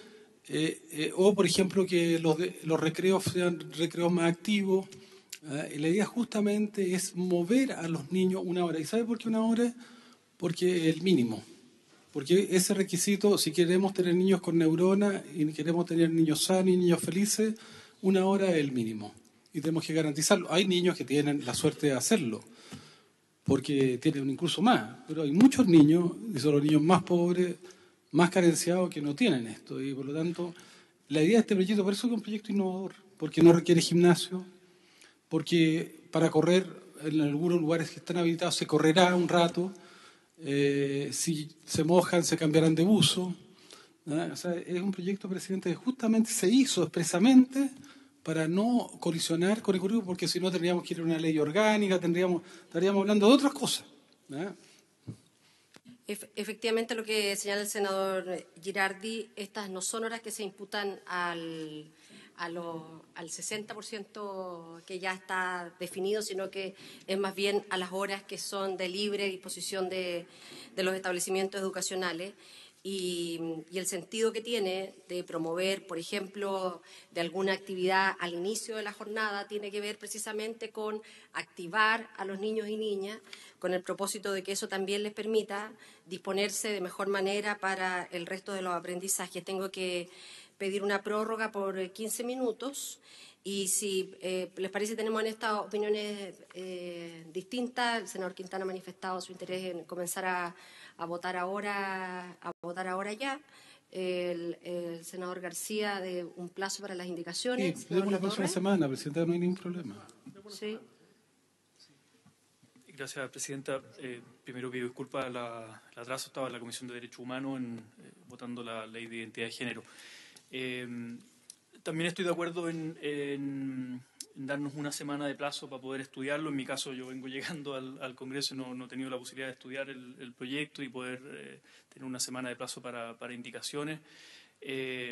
o por ejemplo, que los recreos sean recreos más activos. La idea justamente es mover a los niños 1 hora. ¿Y sabe por qué 1 hora? Porque el mínimo. Porque ese requisito, si queremos tener niños con neuronas y queremos tener niños sanos y niños felices, 1 hora es el mínimo. Y tenemos que garantizarlo. Hay niños que tienen la suerte de hacerlo, porque tienen incluso más. Pero hay muchos niños, y son los niños más pobres, más carenciados, que no tienen esto. Y por lo tanto, la idea de este proyecto, por eso es un proyecto innovador, porque no requiere gimnasio, porque para correr en algunos lugares que están habilitados se correrá un rato. Si se mojan, se cambiarán de buzo, ¿no? O sea, es un proyecto, presidente, que justamente se hizo expresamente para no colisionar con el currículum, porque si no tendríamos que ir a una ley orgánica, estaríamos hablando de otras cosas, ¿no? Efectivamente, lo que señala el senador Girardi, estas no son horas que se imputan al 60% que ya está definido, sino que es más bien a las horas que son de libre disposición de los establecimientos educacionales. Y el sentido que tiene de promover, por ejemplo, de alguna actividad al inicio de la jornada, tiene que ver precisamente con activar a los niños y niñas, con el propósito de que eso también les permita disponerse de mejor manera para el resto de los aprendizajes. Tengo que pedir una prórroga por 15 minutos y si les parece tenemos en estas opiniones distintas. El senador Quintana ha manifestado su interés en comenzar a votar ahora ya. El senador García de un plazo para las indicaciones. Sí, tenemos la próxima semana, presidenta, no hay ningún problema. Sí. Gracias, presidenta. Primero pido disculpas al atraso, estaba en la Comisión de Derechos Humanos votando la Ley de Identidad de Género. También estoy de acuerdo en darnos una semana de plazo para poder estudiarlo. En mi caso, yo vengo llegando al Congreso y no he tenido la posibilidad de estudiar el proyecto y poder tener una semana de plazo para indicaciones.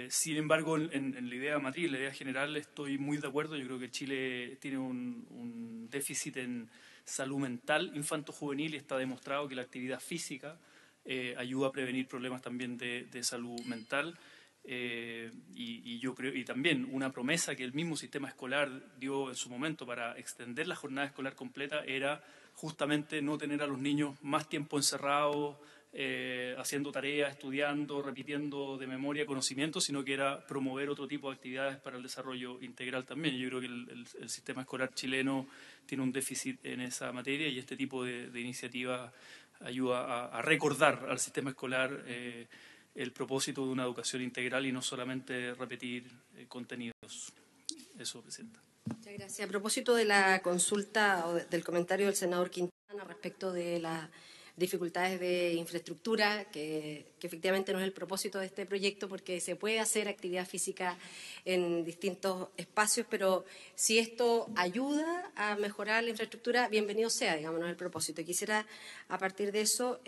Sin embargo, en la idea matriz, la idea general, estoy muy de acuerdo. Yo creo que Chile tiene un déficit en salud mental infanto-juvenil y está demostrado que la actividad física ayuda a prevenir problemas también de salud mental. Y yo creo, y también una promesa que el mismo sistema escolar dio en su momento para extender la jornada escolar completa era justamente no tener a los niños más tiempo encerrados, haciendo tareas, estudiando, repitiendo de memoria conocimientos, sino que era promover otro tipo de actividades para el desarrollo integral también. Yo creo que el sistema escolar chileno tiene un déficit en esa materia y este tipo de iniciativas ayuda a recordar al sistema escolar el propósito de una educación integral y no solamente repetir contenidos. Eso, presidenta. Muchas gracias. A propósito de la consulta o del comentario del senador Quintana respecto de las dificultades de infraestructura, que efectivamente no es el propósito de este proyecto porque se puede hacer actividad física en distintos espacios, pero si esto ayuda a mejorar la infraestructura, bienvenido sea, digamos, no es el propósito. Y quisiera, a partir de eso,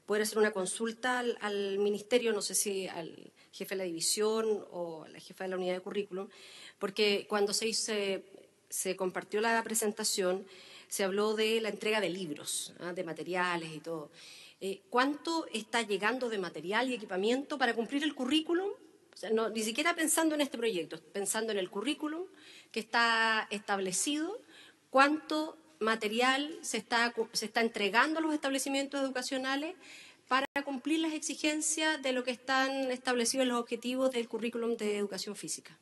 poder hacer una consulta al Ministerio, no sé si al jefe de la división o a la jefa de la unidad de currículum, porque cuando se compartió la presentación, se habló de la entrega de libros, de materiales y todo. ¿Cuánto está llegando de material y equipamiento para cumplir el currículum? O sea, ni siquiera pensando en este proyecto, pensando en el currículum que está establecido, ¿cuánto material se está entregando a los establecimientos educacionales para cumplir las exigencias de lo que están establecidos en los objetivos del currículum de educación física?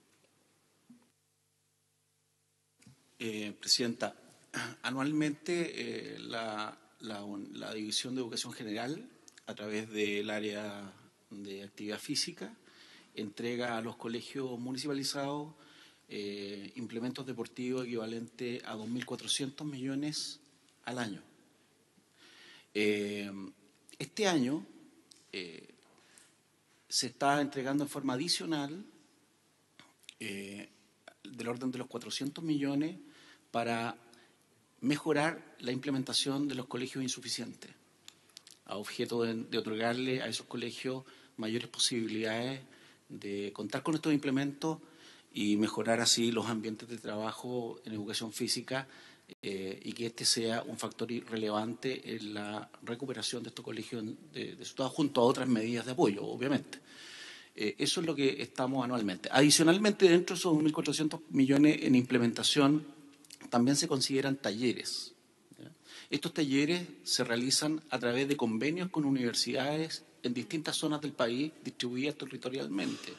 Presidenta, anualmente la División de Educación General, a través del área de actividad física, entrega a los colegios municipalizados implementos deportivos equivalentes a 2.400 millones al año. Este año se está entregando en forma adicional del orden de los 400 millones para mejorar la implementación de los colegios insuficientes, a objeto de otorgarle a esos colegios mayores posibilidades de contar con estos implementos y mejorar así los ambientes de trabajo en educación física y que este sea un factor relevante en la recuperación de estos colegios de su estado, junto a otras medidas de apoyo, obviamente. Eso es lo que estamos anualmente. Adicionalmente, dentro de esos 2.400 millones en implementación, también se consideran talleres, ¿ya? Estos talleres se realizan a través de convenios con universidades en distintas zonas del país, distribuidas territorialmente,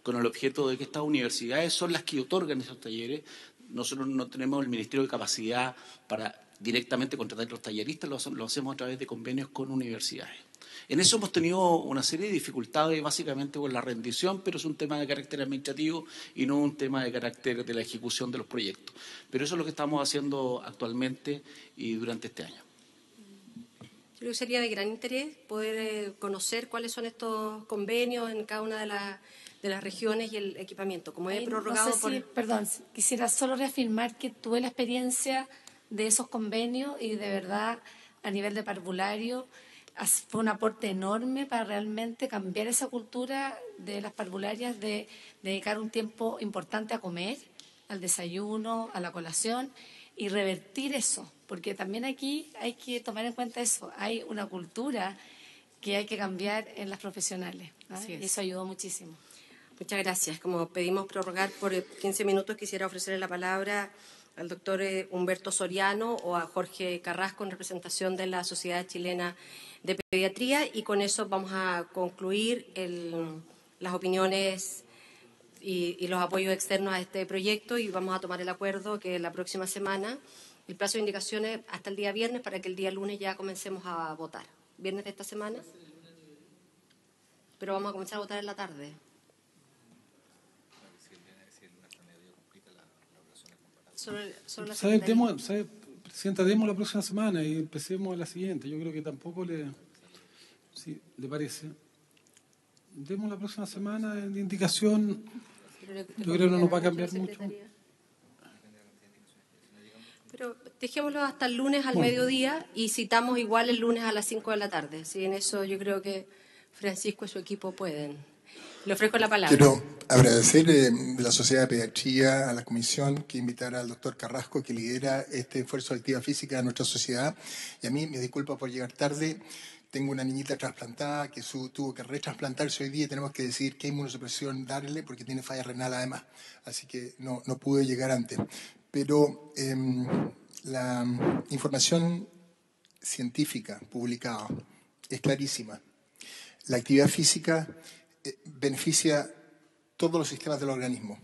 con el objeto de que estas universidades son las que otorgan esos talleres. Nosotros no tenemos el Ministerio de Capacidad para directamente contratar los talleristas, lo hacemos a través de convenios con universidades. En eso hemos tenido una serie de dificultades, básicamente por la rendición, pero es un tema de carácter administrativo y no un tema de carácter de la ejecución de los proyectos. Pero eso es lo que estamos haciendo actualmente y durante este año. Creo que sería de gran interés poder conocer cuáles son estos convenios en cada una de las regiones y el equipamiento. Como he prorrogado Perdón, quisiera solo reafirmar que tuve la experiencia de esos convenios y de verdad a nivel de parvulario fue un aporte enorme para realmente cambiar esa cultura de las parvularias de dedicar un tiempo importante a comer, al desayuno, a la colación y revertir eso, porque también aquí hay que tomar en cuenta eso, hay una cultura que hay que cambiar en las profesionales, ¿no? Y eso ayudó muchísimo. Muchas gracias. Como pedimos prorrogar por 15 minutos, quisiera ofrecerle la palabra al doctor Humberto Soriano o a Jorge Carrasco en representación de la Sociedad Chilena de Pediatría, y con eso vamos a concluir las opiniones y los apoyos externos a este proyecto, y vamos a tomar el acuerdo que la próxima semana, el plazo de indicaciones hasta el día viernes para que el día lunes ya comencemos a votar. ¿Viernes de esta semana? Pero vamos a comenzar a votar en la tarde. Presidenta, demos la próxima semana y empecemos a la siguiente. Yo creo que tampoco le parece. Demos la próxima semana de indicación. Yo creo que no nos va a cambiar mucho. Pero dejémoslo hasta el lunes al mediodía y citamos igual el lunes a las 5 de la tarde. Sí, en eso yo creo que Francisco y su equipo pueden. Le ofrezco la palabra. Quiero agradecer de la Sociedad de Pediatría a la comisión que invitara al doctor Carrasco, que lidera este esfuerzo de actividad física de nuestra sociedad. Y a mí, me disculpo por llegar tarde. Tengo una niñita trasplantada que tuvo que retransplantarse hoy día y tenemos que decidir qué inmunosupresión darle porque tiene falla renal además. Así que no pude llegar antes. Pero la información científica publicada es clarísima. La actividad física beneficia todos los sistemas del organismo.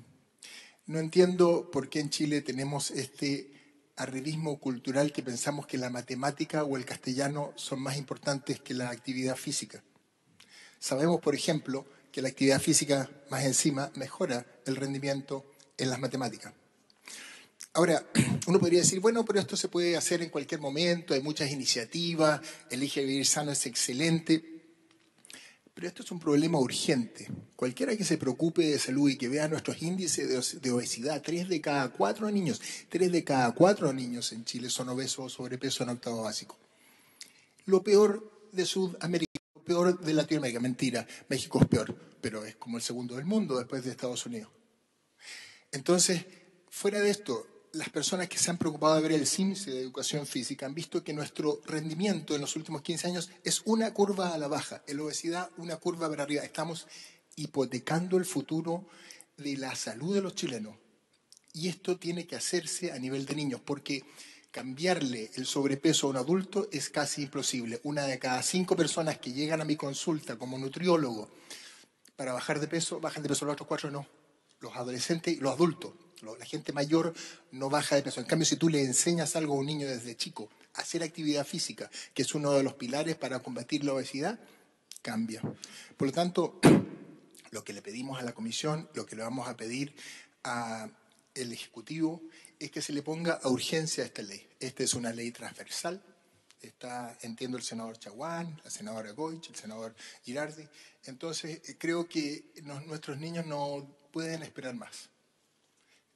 No entiendo por qué en Chile tenemos este arribismo cultural que pensamos que la matemática o el castellano son más importantes que la actividad física. Sabemos, por ejemplo, que la actividad física más encima mejora el rendimiento en las matemáticas. Ahora, uno podría decir, bueno, pero esto se puede hacer en cualquier momento, hay muchas iniciativas, Elige Vivir Sano es excelente. Pero esto es un problema urgente. Cualquiera que se preocupe de salud y que vea nuestros índices de obesidad, 3 de cada 4 niños en Chile son obesos o sobrepeso en octavo básico. Lo peor de Sudamérica, lo peor de Latinoamérica, mentira, México es peor, pero es como el segundo del mundo después de Estados Unidos. Entonces, fuera de esto, las personas que se han preocupado de ver el índice de educación física han visto que nuestro rendimiento en los últimos 15 años es una curva a la baja. En la obesidad, una curva para arriba. Estamos hipotecando el futuro de la salud de los chilenos. Y esto tiene que hacerse a nivel de niños, porque cambiarle el sobrepeso a un adulto es casi imposible. 1 de cada 5 personas que llegan a mi consulta como nutriólogo para bajar de peso, bajan de peso, los otros 4 no. Los adolescentes y los adultos. La gente mayor no baja de peso. En cambio, si tú le enseñas algo a un niño desde chico, hacer actividad física, que es uno de los pilares para combatir la obesidad, cambia. Por lo tanto, lo que le pedimos a la comisión, lo que le vamos a pedir al Ejecutivo, es que se le ponga a urgencia a esta ley. Esta es una ley transversal. Entiendo, el senador Chaguán, la senadora Goich, el senador Girardi. Entonces, creo que nuestros niños no pueden esperar más.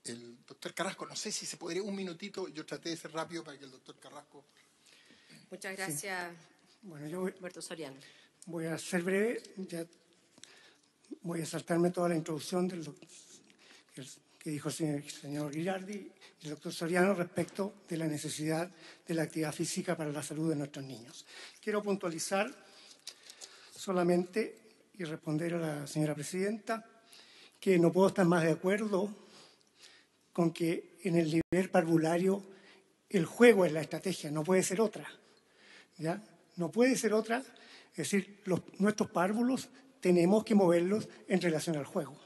El doctor Carrasco, no sé si se podría un minutito, yo traté de ser rápido para que el doctor Carrasco... Muchas gracias, sí. Bueno, yo Humberto Soriano. Voy a ser breve, ya voy a saltarme toda la introducción que dijo el señor Girardi y el doctor Soriano respecto de la necesidad de la actividad física para la salud de nuestros niños. Quiero puntualizar solamente y responder a la señora presidenta que no puedo estar más de acuerdo con que en el nivel parvulario el juego es la estrategia, no puede ser otra. ¿Ya? No puede ser otra. Es decir, nuestros párvulos tenemos que moverlos en relación al juego.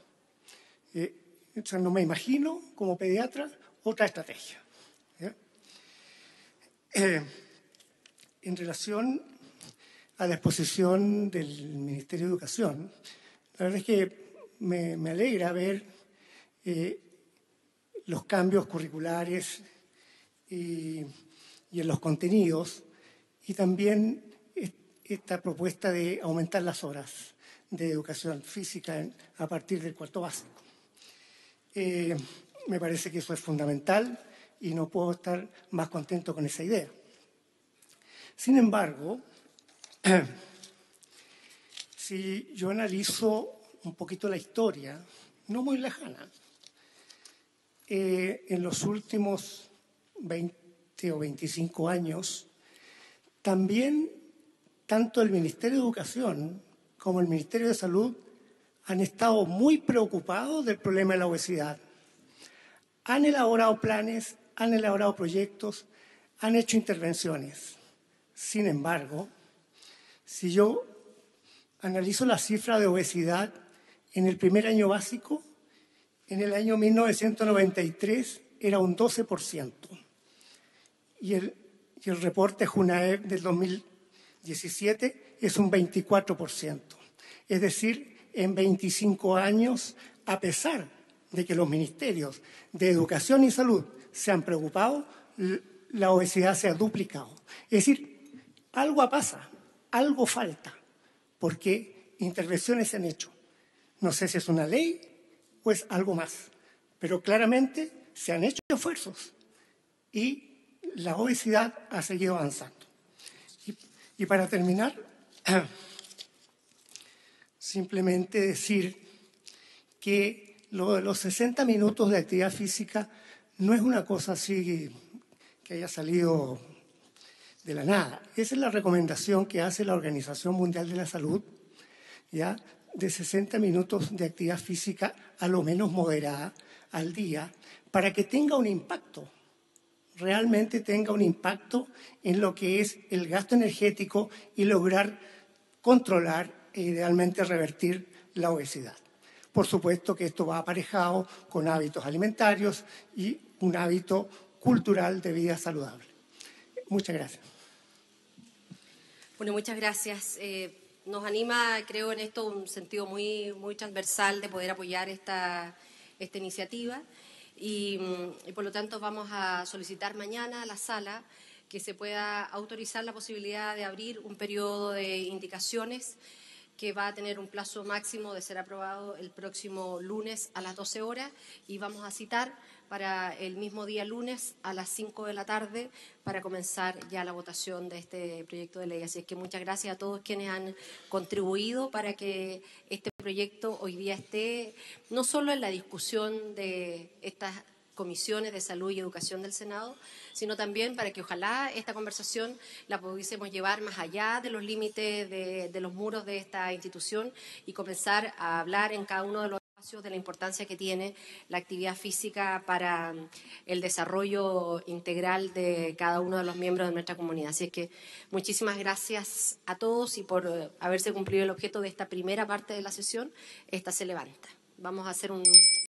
O sea, no me imagino como pediatra otra estrategia. ¿Ya? En relación a la exposición del Ministerio de Educación, la verdad es que me alegra ver los cambios curriculares y en los contenidos, y también esta propuesta de aumentar las horas de educación física a partir del cuarto básico. Me parece que eso es fundamental y no puedo estar más contento con esa idea. Sin embargo, si yo analizo un poquito la historia, no muy lejana, en los últimos 20 o 25 años, también tanto el Ministerio de Educación como el Ministerio de Salud han estado muy preocupados del problema de la obesidad. Han elaborado planes, han elaborado proyectos, han hecho intervenciones. Sin embargo, si yo analizo la cifra de obesidad en el primer año básico, en el año 1993 era un 12%. Y el reporte JUNAEP del 2017 es un 24%. Es decir, en 25 años, a pesar de que los ministerios de Educación y Salud se han preocupado, la obesidad se ha duplicado. Es decir, algo pasa, algo falta, porque intervenciones se han hecho. No sé si es una ley o es algo más, pero claramente se han hecho esfuerzos y la obesidad ha seguido avanzando. Y para terminar, simplemente decir que lo de los 60 minutos de actividad física no es una cosa así que haya salido de la nada. Esa es la recomendación que hace la Organización Mundial de la Salud, ¿ya? De 60 minutos de actividad física a lo menos moderada al día, para que tenga un impacto, realmente tenga un impacto en lo que es el gasto energético y lograr controlar e idealmente revertir la obesidad. Por supuesto que esto va aparejado con hábitos alimentarios y un hábito cultural de vida saludable. Muchas gracias. Bueno, muchas gracias. Nos anima, creo, en esto un sentido muy transversal de poder apoyar esta iniciativa y por lo tanto vamos a solicitar mañana a la sala que se pueda autorizar la posibilidad de abrir un periodo de indicaciones que va a tener un plazo máximo de ser aprobado el próximo lunes a las 12 horas y vamos a citar para el mismo día lunes a las 5 de la tarde para comenzar ya la votación de este proyecto de ley. Así es que muchas gracias a todos quienes han contribuido para que este proyecto hoy día esté no solo en la discusión de estas comisiones de salud y educación del Senado, sino también para que ojalá esta conversación la pudiésemos llevar más allá de los límites de los muros de esta institución y comenzar a hablar en cada uno de los espacios de la importancia que tiene la actividad física para el desarrollo integral de cada uno de los miembros de nuestra comunidad. Así es que muchísimas gracias a todos y por haberse cumplido el objeto de esta primera parte de la sesión. Esta se levanta. Vamos a hacer un